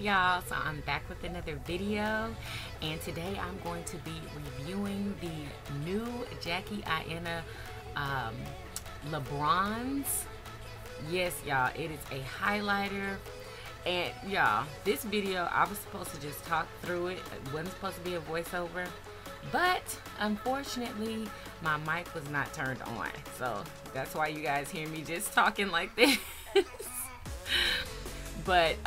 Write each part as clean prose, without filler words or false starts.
y'all? So I'm back with another video, and today I'm going to be reviewing the new Jackie Aina Labronze. Yes, y'all, it is a highlighter. And y'all, this video I was supposed to just talk through it. It wasn't supposed to be a voiceover, but unfortunately my mic was not turned on, so that's why you guys hear me just talking like this. But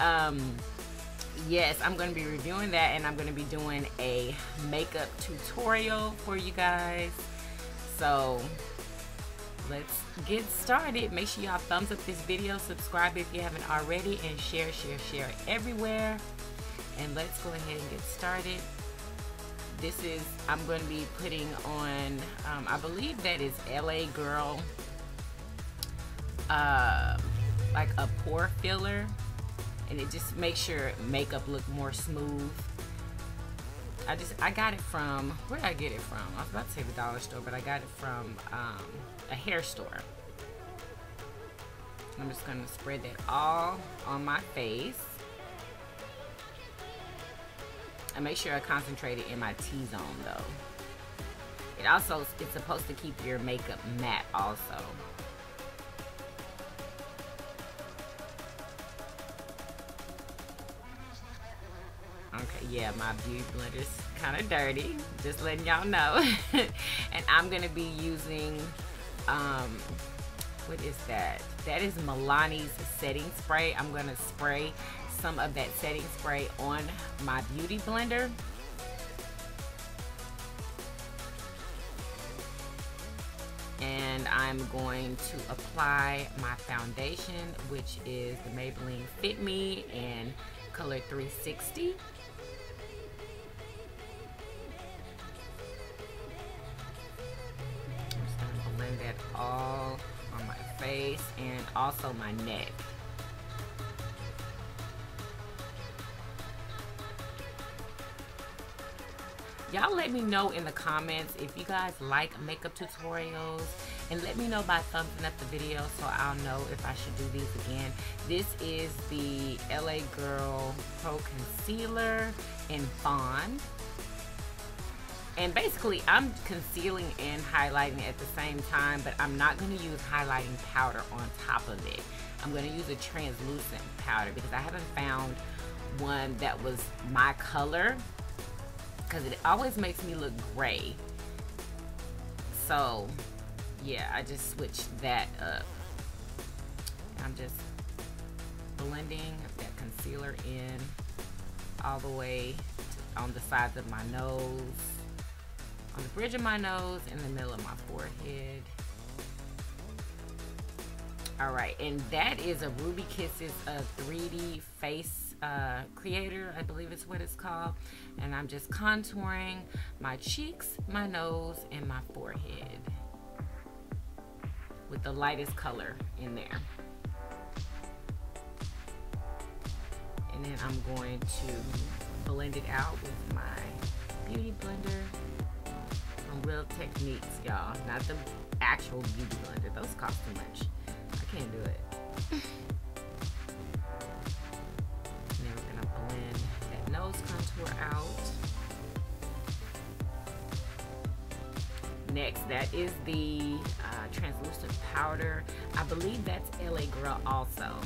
yes, I'm going to be reviewing that, and I'm going to be doing a makeup tutorial for you guys. So let's get started. Make sure y'all thumbs up this video, subscribe if you haven't already, and share everywhere. And let's go ahead and get started. This is, I'm going to be putting on, I believe that is LA Girl, like a pore filler, and it just makes your makeup look more smooth. I got it from, where did I get it from? I was about to say the dollar store, but I got it from a hair store. I'm just going to spread that all on my face. And make sure I concentrate it in my T-zone though. It's supposed to keep your makeup matte also. Okay, yeah, my beauty blender's kind of dirty, just letting y'all know. And I'm gonna be using, what is that? That is Milani's setting spray. I'm gonna spray some of that setting spray on my beauty blender. And I'm going to apply my foundation, which is the Maybelline Fit Me in color 360. I'm just gonna blend that all on my face and also my neck. Y'all let me know in the comments if you guys like makeup tutorials, and let me know by thumbing up the video so I'll know if I should do these again. This is the LA Girl Pro Concealer in Fawn. And basically I'm concealing and highlighting at the same time, but I'm not going to use highlighting powder on top of it. I'm going to use a translucent powder because I haven't found one that was my color, because it always makes me look gray. So yeah, I just switched that up. I'm just blending that concealer in all the way on the sides of my nose, on the bridge of my nose, in the middle of my forehead. Alright, and that is a Ruby Kisses 3D face creator, I believe it's what it's called. And I'm just contouring my cheeks, my nose, and my forehead with the lightest color in there. And then I'm going to blend it out with my beauty blender. Some real techniques, y'all, not the actual beauty blender. Those cost too much. I can't do it. And then we're gonna blend that nose contour out. Next, that is the translucent powder. I believe that's LA Girl also.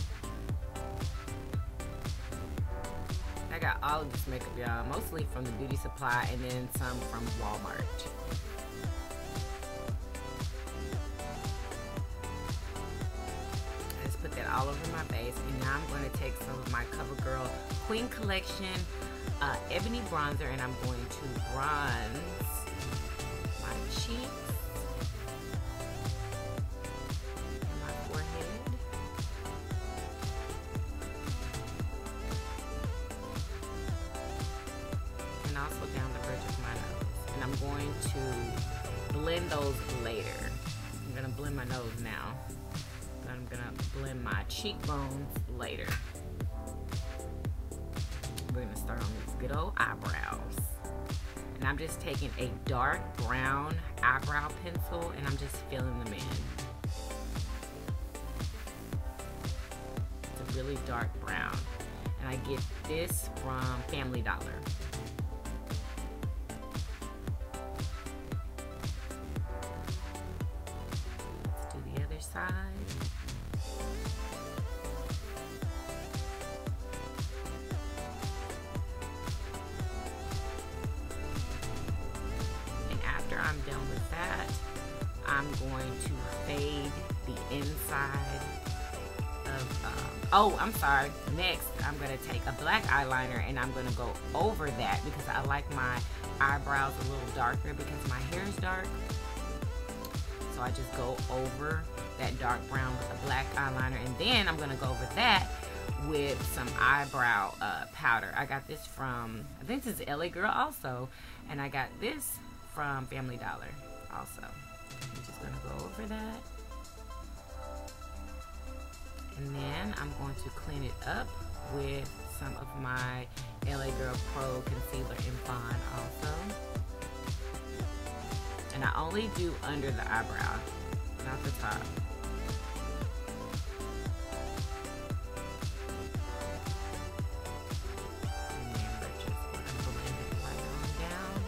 I got all of this makeup, y'all, mostly from the beauty supply and then some from Walmart. Just put that all over my face, and now I'm going to take some of my CoverGirl Queen Collection Ebony Bronzer, and I'm going to bronze my cheeks and my forehead. And also down the bridge of my nose. And I'm going to blend those later. I'm going to blend my nose now, but I'm going to blend my cheekbones later. We're going to start on these good old eyebrows. And I'm just taking a dark brown eyebrow pencil and I'm just filling them in. It's a really dark brown. And I get this from Family Dollar. Let's do the other side. And after I'm done with that, I'm going to fade the inside of, oh, I'm sorry. Next, I'm going to take a black eyeliner and I'm going to go over that because I like my eyebrows a little darker because my hair is dark. So I just go over that dark brown with a black eyeliner, and then I'm going to go over that with some eyebrow powder. I got this from, I think this is LA Girl also, and I got this from Family Dollar also. I'm just going to go over that. And then I'm going to clean it up with some of my LA Girl Pro Concealer in Fawn also. And I only do under the eyebrow, not the top. And then we're just going to blend it right on down.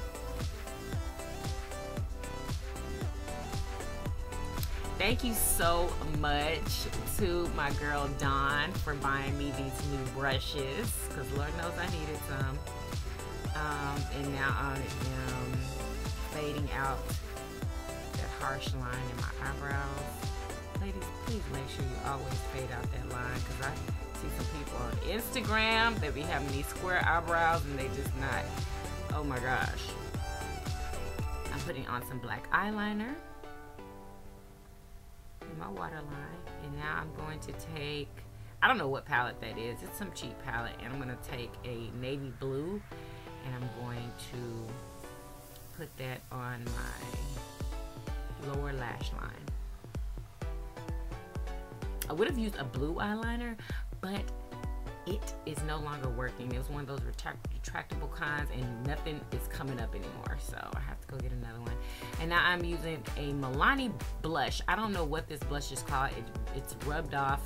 Thank you so much to my girl Dawn for buying me these new brushes, because Lord knows I needed some. And now I am fading out that harsh line in my eyebrows. Ladies, please make sure you always fade out that line, because I see some people on Instagram that be having these square eyebrows and they just not. Oh my gosh. I'm putting on some black eyeliner in my waterline, and now I'm going to take, I don't know what palette that is, it's some cheap palette, and I'm going to take a navy blue and I'm going to put that on my lower lash line. I would have used a blue eyeliner, but it is no longer working. It was one of those retractable kinds and nothing is coming up anymore, so I have to go get another one. And now I'm using a Milani blush. I don't know what this blush is called. It's rubbed off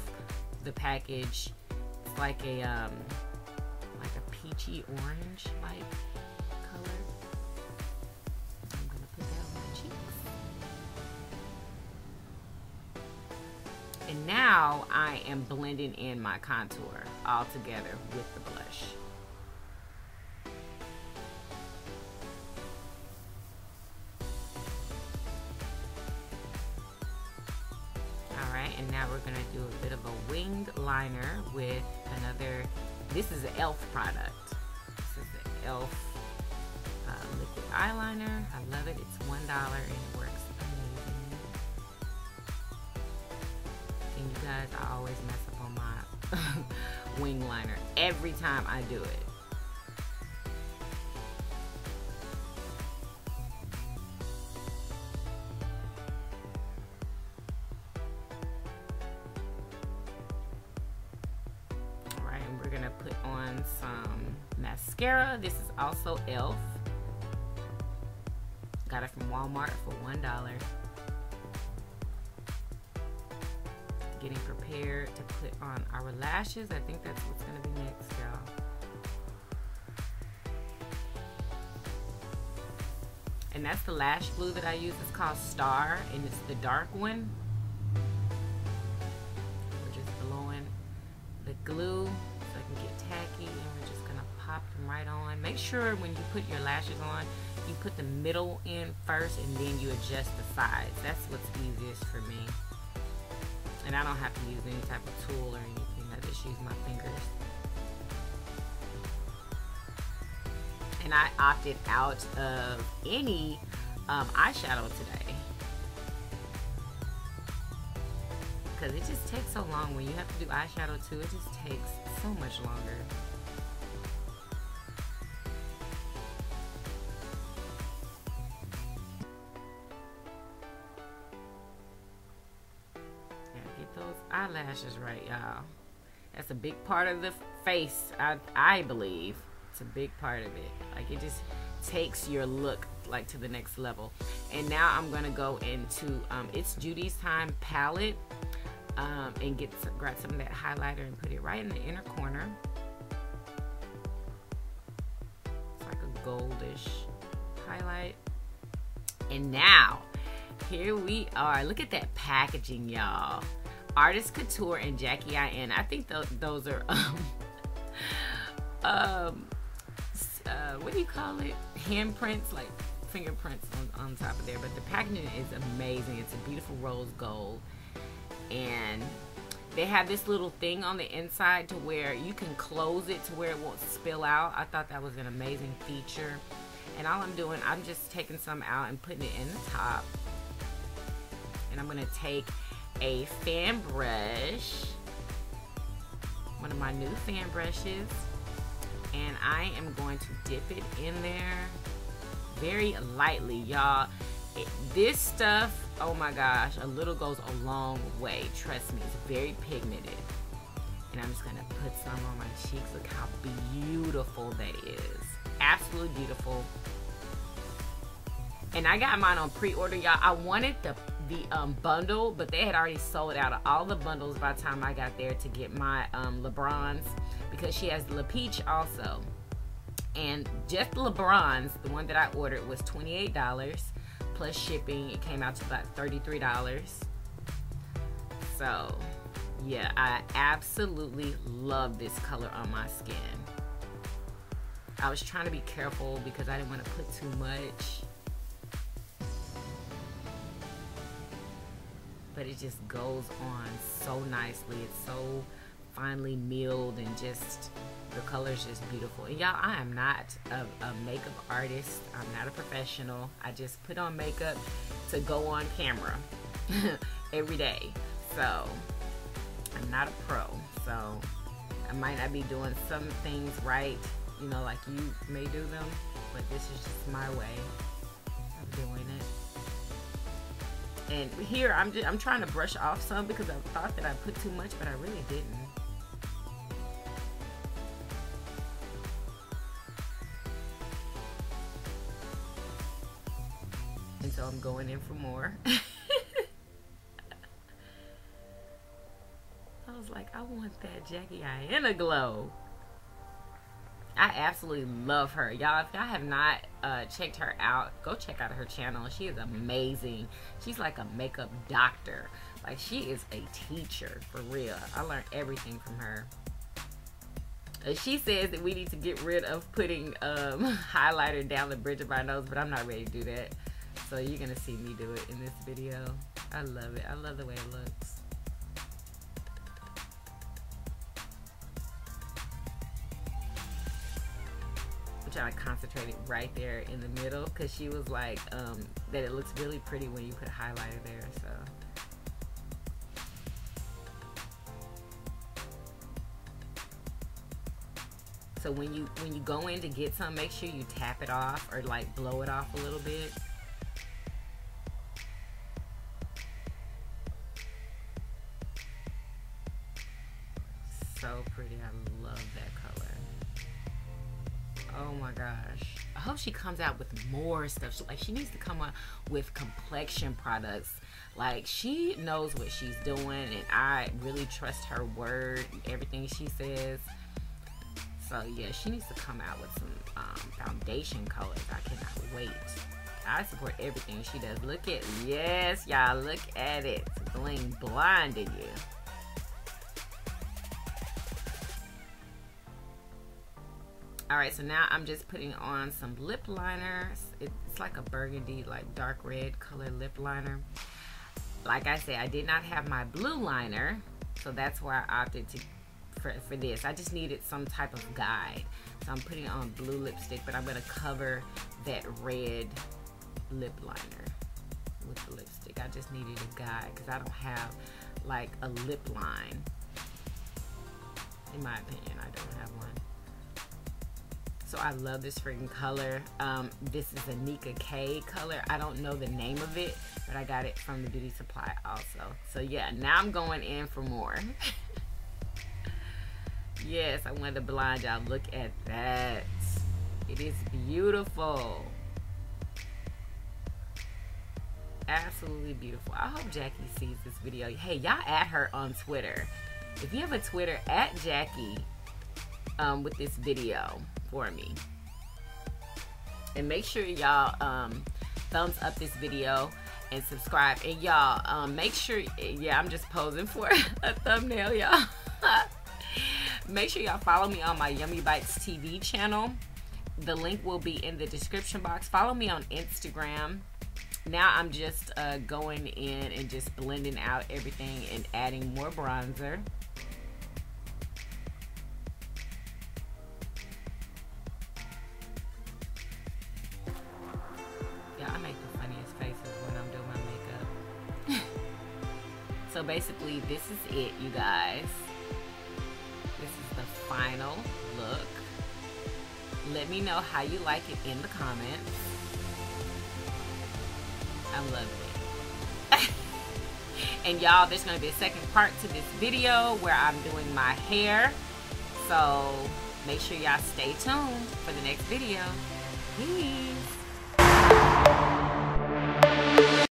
the package. It's like a peachy orange like color. I'm gonna put that on my cheeks. And now I am blending in my contour all together with the blush. Alright, and now we're going to do a bit of a winged liner with another, this is an e.l.f. product. This is the e.l.f. Liquid eyeliner. I love it. It's $1 and it works amazing. And you guys, I always mess up on my wing liner every time I do it. Alright, and we're gonna put on some mascara. This is also e.l.f. Got it from Walmart for $1. Getting prepared to put on our lashes. I think that's what's going to be next, y'all. And that's the lash glue that I use. It's called Star, and it's the dark one. We're just blowing the glue so it can get tacky, and we're just going to pop them right on. Make sure when you put your lashes on, you put the middle in first, and then you adjust the sides. That's what's easiest for me. And I don't have to use any type of tool or anything. I just use my fingers. And I opted out of any eyeshadow today, because it just takes so long. When you have to do eyeshadow too, it just takes so much longer. Those eyelashes right, y'all. That's a big part of the face. I believe it's a big part of it. Like, it just takes your look like to the next level. And now I'm gonna go into It's Judy's Time palette and grab some of that highlighter and put it right in the inner corner. goldish highlight. And now, here we are. Look at that packaging, y'all. Artist Couture and Jackie Aina. I think those are, what do you call it? Handprints, like fingerprints on top of there. But the packaging is amazing. It's a beautiful rose gold. And they have this little thing on the inside to where you can close it to where it won't spill out. I thought that was an amazing feature. And all I'm doing, I'm just taking some out and putting it in the top. And I'm gonna take a fan brush, one of my new fan brushes, and I am going to dip it in there very lightly, y'all. This stuff, oh my gosh, a little goes a long way. Trust me, it's very pigmented. And I'm just gonna put some on my cheeks. Look how beautiful that is. Absolutely beautiful. And I got mine on pre-order, y'all. I wanted the bundle, but they had already sold out of all the bundles by the time I got there to get my Labronze, because she has La Peach also. And just Labronze, the one that I ordered, was $28 plus shipping. It came out to about $33. So yeah, I absolutely love this color on my skin. I was trying to be careful because I didn't want to put too much, but it just goes on so nicely. It's so finely milled, and just the color is just beautiful. And y'all, I am not a makeup artist. I'm not a professional. I just put on makeup to go on camera every day. So I'm not a pro. So I might not be doing some things right, you know, like you may do them, but this is just my way of doing it. And here I'm trying to brush off some because I thought that I put too much, but I really didn't. And so I'm going in for more. I was like, I want that Jackie Aina glow. I absolutely love her. Y'all, if y'all have not checked her out, go check out her channel. She is amazing. She's like a makeup doctor. Like, she is a teacher, for real. I learned everything from her. She says that we need to get rid of putting highlighter down the bridge of our nose, but I'm not ready to do that. So you're going to see me do it in this video. I love it. I love the way it looks. I concentrated right there in the middle because she was like that it looks really pretty when you put highlighter there. So when you go in to get some, make sure you tap it off or like blow it off a little bit. So pretty. I love that color. Oh my gosh. I hope she comes out with more stuff. She needs to come out with complexion products. Like, she knows what she's doing, and I really trust her word, everything she says. So yeah, she needs to come out with some foundation colors. I cannot wait. I support everything she does. Look at, yes, y'all, look at it. It's bling blinding you. Alright, so now I'm just putting on some lip liner. It's like a burgundy, like dark red color lip liner. Like I said, I did not have my blue liner, so that's why I opted for this. I just needed some type of guide. So I'm putting on blue lipstick, but I'm going to cover that red lip liner with the lipstick. I just needed a guide because I don't have like a lip line. In my opinion, I don't have one. So I love this freaking color. This is a Nika K color. I don't know the name of it, but I got it from the beauty supply also. So yeah, now I'm going in for more. Yes, I wanted to blind y'all. Look at that. It is beautiful. Absolutely beautiful. I hope Jackie sees this video. Hey, y'all add her on Twitter. If you have a Twitter, at Jackie with this video for me. And make sure y'all thumbs up this video and subscribe. And y'all make sure, yeah, I'm just posing for a thumbnail, y'all. Make sure y'all follow me on my Yummy Bites TV channel. The link will be in the description box. Follow me on Instagram. Now I'm just going in and just blending out everything and adding more bronzer. Yeah, I make the funniest faces when I'm doing my makeup. So basically, this is it, you guys. This is the final look. Let me know how you like it in the comments. I love it. And y'all, there's going to be a second part to this video where I'm doing my hair. So make sure y'all stay tuned for the next video. Peace.